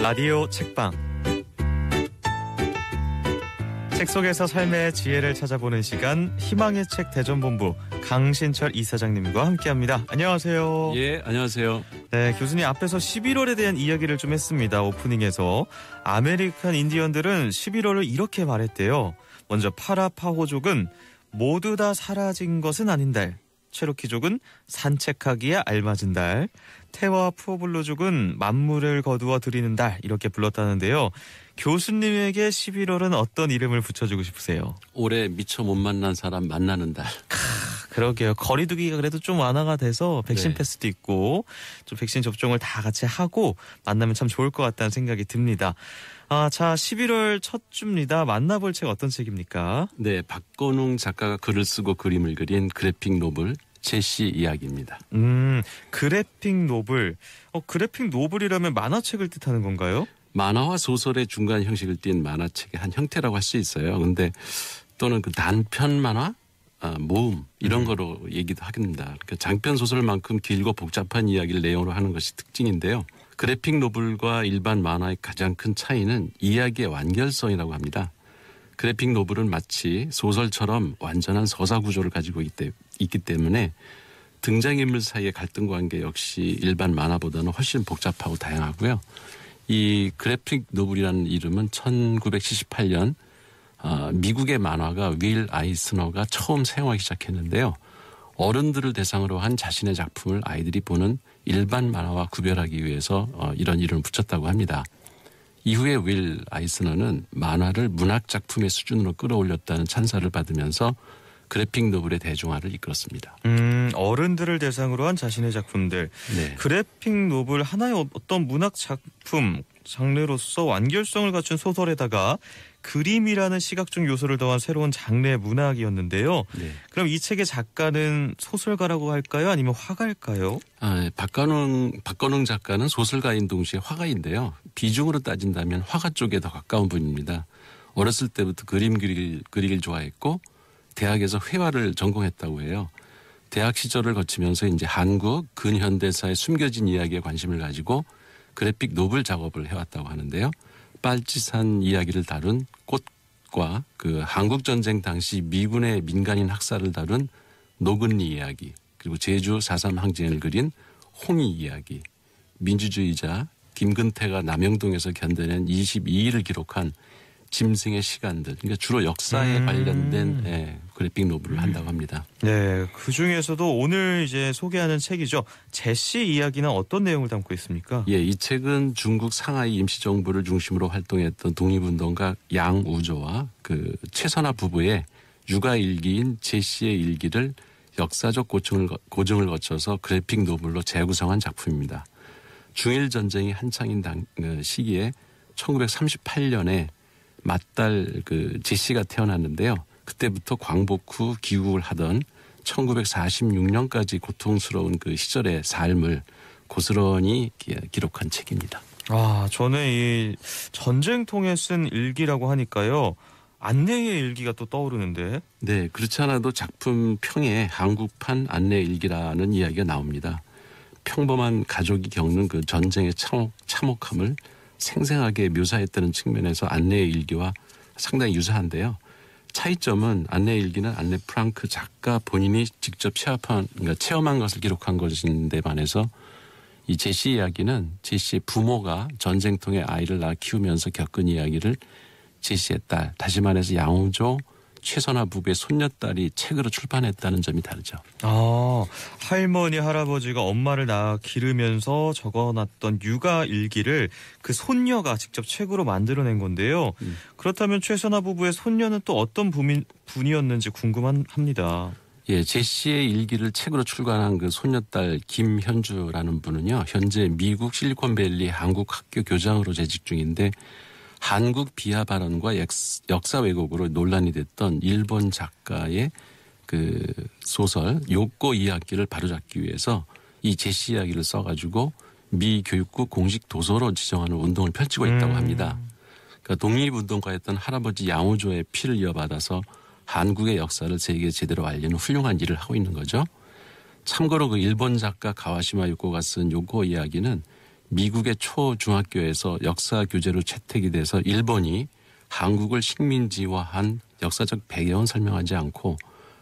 라디오 책방. 책 속에서 삶의 지혜를 찾아보는 시간, 희망의 책 대전본부 강신철 이사장님과 함께합니다. 안녕하세요. 예, 안녕하세요. 네, 교수님 앞에서 11월에 대한 이야기를 좀 했습니다. 오프닝에서. 아메리칸 인디언들은 11월을 이렇게 말했대요. 먼저 파라파호족은 모두 다 사라진 것은 아닌 달, 체로키족은 산책하기에 알맞은 달, 테와 푸어블루족은 만물을 거두어 드리는 달, 이렇게 불렀다는데요. 교수님에게 11월은 어떤 이름을 붙여주고 싶으세요? 올해 미처 못 만난 사람 만나는 달. 그러게요. 거리두기가 그래도 좀 완화가 돼서 백신 네. 패스도 있고 좀 백신 접종을 다 같이 하고 만나면 참 좋을 것 같다는 생각이 듭니다. 자, 11월 첫 주입니다. 만나볼 책 어떤 책입니까? 네, 박건웅 작가가 글을 쓰고 그림을 그린 그래픽 노블 제시 이야기입니다. 그래픽 노블. 그래픽 노블이라면 만화책을 뜻하는 건가요? 만화와 소설의 중간 형식을 띈 만화책의 한 형태라고 할 수 있어요. 그런데 또는 그 단편 만화, 모음 이런 거로 얘기도 합니다. 그러니까 장편 소설만큼 길고 복잡한 이야기를 내용으로 하는 것이 특징인데요. 그래픽 노블과 일반 만화의 가장 큰 차이는 이야기의 완결성이라고 합니다. 그래픽 노블은 마치 소설처럼 완전한 서사 구조를 가지고 있기 때문에 등장인물 사이의 갈등 관계 역시 일반 만화보다는 훨씬 복잡하고 다양하고요. 이 그래픽 노블이라는 이름은 1978년 미국의 만화가 윌 아이스너가 처음 사용하기 시작했는데요. 어른들을 대상으로 한 자신의 작품을 아이들이 보는 일반 만화와 구별하기 위해서 이런 이름을 붙였다고 합니다. 이후에 윌 아이스너는 만화를 문학 작품의 수준으로 끌어올렸다는 찬사를 받으면서 그래픽 노블의 대중화를 이끌었습니다. 어른들을 대상으로 한 자신의 작품들. 네. 그래픽 노블 하나의 어떤 문학 작품 장르로서 완결성을 갖춘 소설에다가 그림이라는 시각적 요소를 더한 새로운 장르의 문학이었는데요. 네. 그럼 이 책의 작가는 소설가라고 할까요? 아니면 화가일까요? 박건웅 작가는 소설가인 동시에 화가인데요. 비중으로 따진다면 화가 쪽에 더 가까운 분입니다. 어렸을 때부터 그림 그리기를 좋아했고 대학에서 회화를 전공했다고 해요. 대학 시절을 거치면서 이제 한국 근현대사의 숨겨진 이야기에 관심을 가지고 그래픽 노블 작업을 해왔다고 하는데요. 빨치산 이야기를 다룬 꽃과 그 한국 전쟁 당시 미군의 민간인 학살을 다룬 노근리 이야기, 그리고 제주 4.3 항쟁을 그린 홍이 이야기, 민주주의자 김근태가 남영동에서 견뎌낸 22일을 기록한 짐승의 시간들, 그러니까 주로 역사에 관련된 그래픽 노블을 한다고 합니다. 네, 그 중에서도 오늘 이제 소개하는 책이죠. 제시 이야기는 어떤 내용을 담고 있습니까? 예, 이 책은 중국 상하이 임시정부를 중심으로 활동했던 독립운동가 양우조와 그 최선화 부부의 육아일기인 제시의 일기를 역사적 고증을 거쳐서 그래픽 노블로 재구성한 작품입니다. 중일 전쟁이 한창인 시기에 1938년에 맏딸 그 제시가 태어났는데요. 그때부터 광복 후 귀국을 하던 1946년까지 고통스러운 그 시절의 삶을 고스란히 기록한 책입니다. 저는 이 전쟁통에 쓴 일기라고 하니까요. 안내의 일기가 또 떠오르는데. 네, 그렇지 않아도 작품 평에 한국판 안내의 일기라는 이야기가 나옵니다. 평범한 가족이 겪는 그 전쟁의 참혹함을 생생하게 묘사했다는 측면에서 안내의 일기와 상당히 유사한데요. 차이점은 안내의 일기는 안네 프랑크 작가 본인이 직접 체험한 것을 기록한 것인데 반해서 이 제시 이야기는 제시의 부모가 전쟁통에 아이를 낳아 키우면서 겪은 이야기를 제시의 딸, 다시 말해서 양우조 최선화 부부의 손녀딸이 책으로 출판했다는 점이 다르죠. 할머니, 할아버지가 엄마를 낳아 기르면서 적어놨던 육아 일기를 그 손녀가 직접 책으로 만들어낸 건데요. 그렇다면 최선화 부부의 손녀는 또 어떤 분이었는지 궁금합니다. 예, 제시의 일기를 책으로 출간한 그 손녀딸 김현주라는 분은요, 현재 미국 실리콘밸리 한국 학교 교장으로 재직 중인데 한국 비하 발언과 역사 왜곡으로 논란이 됐던 일본 작가의 그 소설 요코 이야기를 바로잡기 위해서 이 제시 이야기를 써가지고 미 교육부 공식 도서로 지정하는 운동을 펼치고 있다고 합니다. 그러니까 독립운동가였던 할아버지 양우조의 피를 이어받아서 한국의 역사를 세계에 제대로 알리는 훌륭한 일을 하고 있는 거죠. 참고로 그 일본 작가 가와시마 요코가 쓴 요코 이야기는 미국의 초중학교에서 역사 교재로 채택이 돼서 일본이 한국을 식민지화한 역사적 배경은 설명하지 않고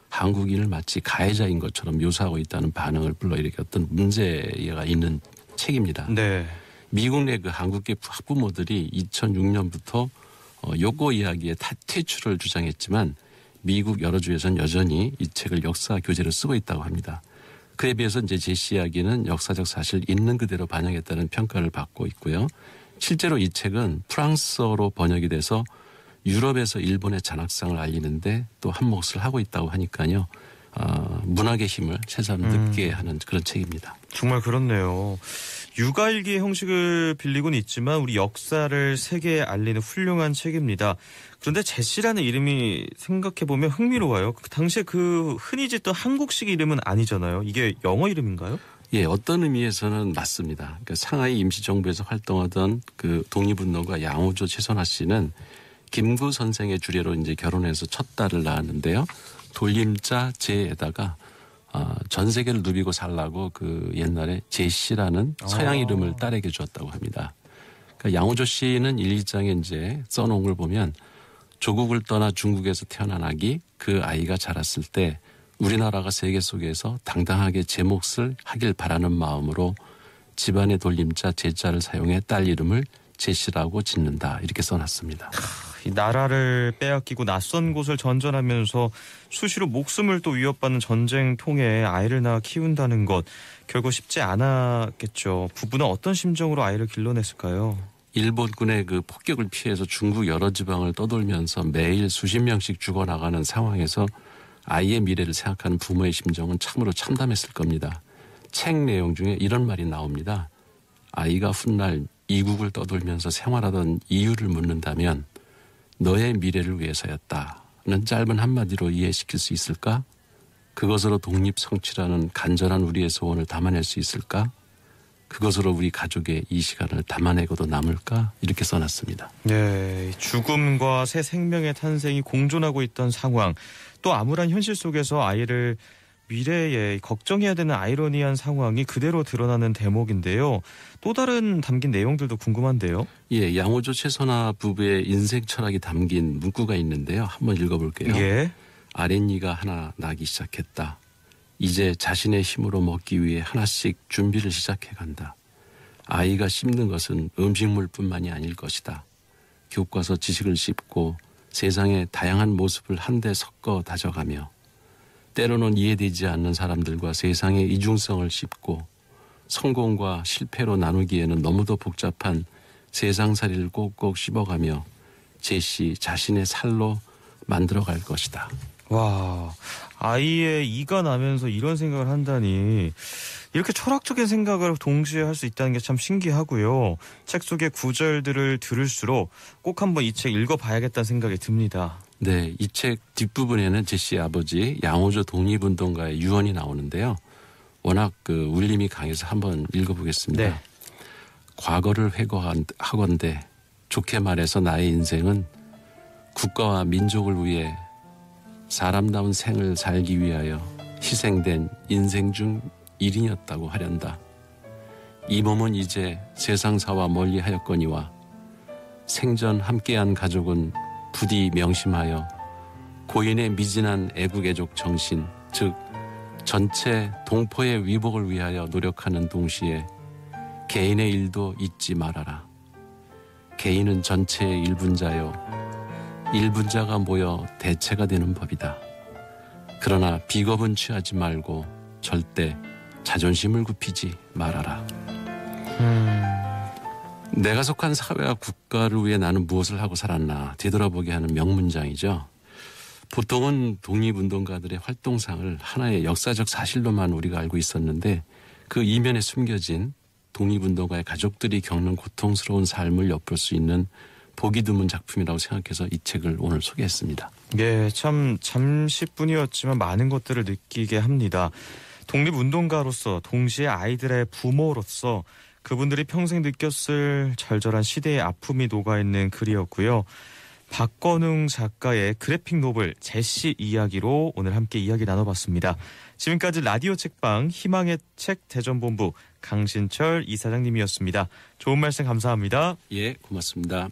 한국인을 마치 가해자인 것처럼 묘사하고 있다는 반응을 불러일으켰던 문제가 있는 책입니다. 네. 미국 내 그 한국계 학부모들이 2006년부터 요거 이야기의 퇴출을 주장했지만 미국 여러 주에서는 여전히 이 책을 역사 교재로 쓰고 있다고 합니다. 그에 비해서 이제 제시 이야기는 역사적 사실 있는 그대로 반영했다는 평가를 받고 있고요. 실제로 이 책은 프랑스어로 번역이 돼서 유럽에서 일본의 잔학상을 알리는데 또 한 몫을 하고 있다고 하니까요. 문학의 힘을 새삼 느끼게 하는 그런 책입니다. 정말 그렇네요. 육아일기의 형식을 빌리곤 있지만 우리 역사를 세계에 알리는 훌륭한 책입니다. 그런데 제시라는 이름이 생각해보면 흥미로워요. 당시에 그 흔히 짓던 한국식 이름은 아니잖아요. 이게 영어 이름인가요? 예, 어떤 의미에서는 맞습니다. 그러니까 상하이 임시정부에서 활동하던 그 독립운동가 양호조 최선화 씨는 김구 선생의 주례로 이제 결혼해서 첫 딸을 낳았는데요. 돌림자 제에다가 전 세계를 누비고 살라고 그 옛날에 제시라는 서양 이름을 딸에게 주었다고 합니다. 그러니까 양호조 씨는 1~2장에 이제 써놓은 걸 보면 조국을 떠나 중국에서 태어난 아기, 그 아이가 자랐을 때 우리나라가 세계 속에서 당당하게 제 몫을 하길 바라는 마음으로 집안의 돌림자 제자를 사용해 딸 이름을 제시라고 짓는다. 이렇게 써놨습니다. 이 나라를 빼앗기고 낯선 곳을 전전하면서 수시로 목숨을 또 위협받는 전쟁통에 아이를 낳아 키운다는 것 결국 쉽지 않았겠죠. 부부는 어떤 심정으로 아이를 길러냈을까요? 일본군의 그 폭격을 피해서 중국 여러 지방을 떠돌면서 매일 수십 명씩 죽어나가는 상황에서 아이의 미래를 생각하는 부모의 심정은 참으로 참담했을 겁니다. 책 내용 중에 이런 말이 나옵니다. 아이가 훗날 이국을 떠돌면서 생활하던 이유를 묻는다면 너의 미래를 위해서였다는 짧은 한마디로 이해시킬 수 있을까? 그것으로 독립성취라는 간절한 우리의 소원을 담아낼 수 있을까? 그것으로 우리 가족의 이 시간을 담아내고도 남을까? 이렇게 써놨습니다. 네, 죽음과 새 생명의 탄생이 공존하고 있던 상황, 또 암울한 현실 속에서 아이를 미래에 걱정해야 되는 아이러니한 상황이 그대로 드러나는 대목인데요. 또 다른 담긴 내용들도 궁금한데요. 예, 양호조 최선화 부부의 인생 철학이 담긴 문구가 있는데요. 한번 읽어볼게요. 예. 아랫니가 하나 나기 시작했다. 이제 자신의 힘으로 먹기 위해 하나씩 준비를 시작해간다. 아이가 씹는 것은 음식물뿐만이 아닐 것이다. 교과서 지식을 씹고 세상의 다양한 모습을 한데 섞어 다져가며 때로는 이해되지 않는 사람들과 세상의 이중성을 씹고 성공과 실패로 나누기에는 너무도 복잡한 세상살이를 꼭꼭 씹어가며 제시 자신의 살로 만들어갈 것이다. 와, 아이의 이가 나면서 이런 생각을 한다니 이렇게 철학적인 생각을 동시에 할 수 있다는 게 참 신기하고요. 책 속의 구절들을 들을수록 꼭 한번 이 책 읽어봐야겠다는 생각이 듭니다. 네, 이 책 뒷부분에는 제시의 아버지 양호조 독립운동가의 유언이 나오는데요. 워낙 그 울림이 강해서 한번 읽어보겠습니다. 네. 과거를 회고하건대 좋게 말해서 나의 인생은 국가와 민족을 위해 사람다운 생을 살기 위하여 희생된 인생 중 일인이었다고 하련다. 이 몸은 이제 세상사와 멀리하였거니와 생전 함께한 가족은 부디 명심하여 고인의 미진한 애국애족 정신, 즉 전체 동포의 위복을 위하여 노력하는 동시에 개인의 일도 잊지 말아라. 개인은 전체의 일분자요. 일분자가 모여 대체가 되는 법이다. 그러나 비겁은 취하지 말고 절대 자존심을 굽히지 말아라. 내가 속한 사회와 국가를 위해 나는 무엇을 하고 살았나 되돌아보게 하는 명문장이죠. 보통은 독립운동가들의 활동상을 하나의 역사적 사실로만 우리가 알고 있었는데 그 이면에 숨겨진 독립운동가의 가족들이 겪는 고통스러운 삶을 엿볼 수 있는 보기 드문 작품이라고 생각해서 이 책을 오늘 소개했습니다. 네, 참 잠시뿐이었지만 많은 것들을 느끼게 합니다. 독립운동가로서 동시에 아이들의 부모로서 그분들이 평생 느꼈을 절절한 시대의 아픔이 녹아있는 글이었고요. 박건웅 작가의 그래픽 노블 제시 이야기로 오늘 함께 이야기 나눠봤습니다. 지금까지 라디오 책방 희망의 책 대전본부 강신철 이사장님이었습니다. 좋은 말씀 감사합니다. 예, 고맙습니다.